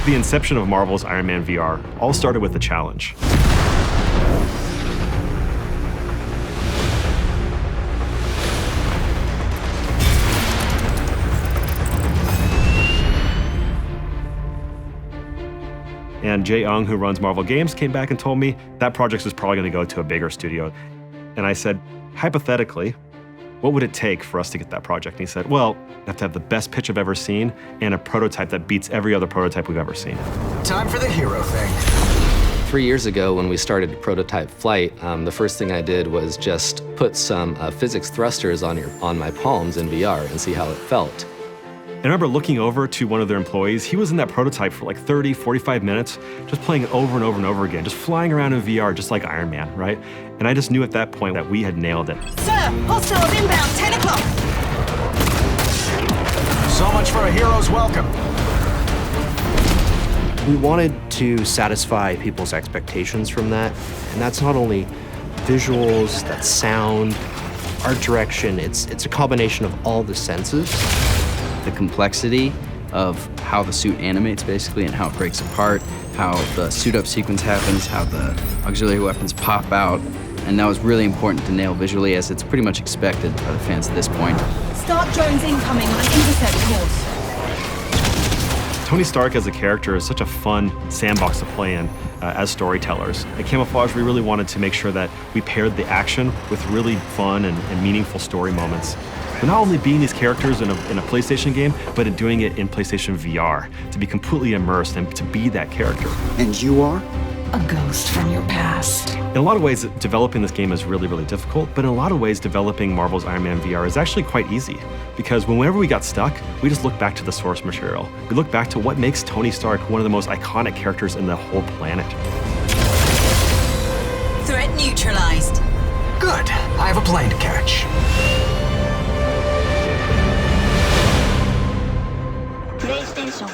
The inception of Marvel's Iron Man VR all started with a challenge. And Jae Young, who runs Marvel Games, came back and told me that project is probably going to go to a bigger studio. And I said, hypothetically, what would it take for us to get that project? And he said, well, you have to have the best pitch I've ever seen and a prototype that beats every other prototype we've ever seen. Time for the hero thing. 3 years ago, when we started prototype flight, the first thing I did was just put some physics thrusters on my palms in VR and see how it felt. I remember looking over to one of their employees. He was in that prototype for like 30, 45 minutes, just playing it over and over and over again, just flying around in VR, just like Iron Man, right? And I just knew at that point that we had nailed it. Sir, hostiles inbound, 10 o'clock. So much for a hero's welcome. We wanted to satisfy people's expectations from that. And that's not only visuals, that's sound, art direction. It's a combination of all the senses. The complexity of how the suit animates, basically, and how it breaks apart, how the suit-up sequence happens, how the auxiliary weapons pop out. And that was really important to nail visually, as it's pretty much expected by the fans at this point. Start drones incoming on an intercept course. Tony Stark as a character is such a fun sandbox to play in as storytellers. At Camouflage, we really wanted to make sure that we paired the action with really fun and meaningful story moments. But not only being these characters in a PlayStation game, but in doing it in PlayStation VR, to be completely immersed and to be that character. And you are? A ghost from your past. In a lot of ways, developing this game is really, really difficult, but in a lot of ways, developing Marvel's Iron Man VR is actually quite easy. Because whenever we got stuck, we just look back to the source material. We look back to what makes Tony Stark one of the most iconic characters in the whole planet. Threat neutralized. Good. I have a plane to catch. PlayStation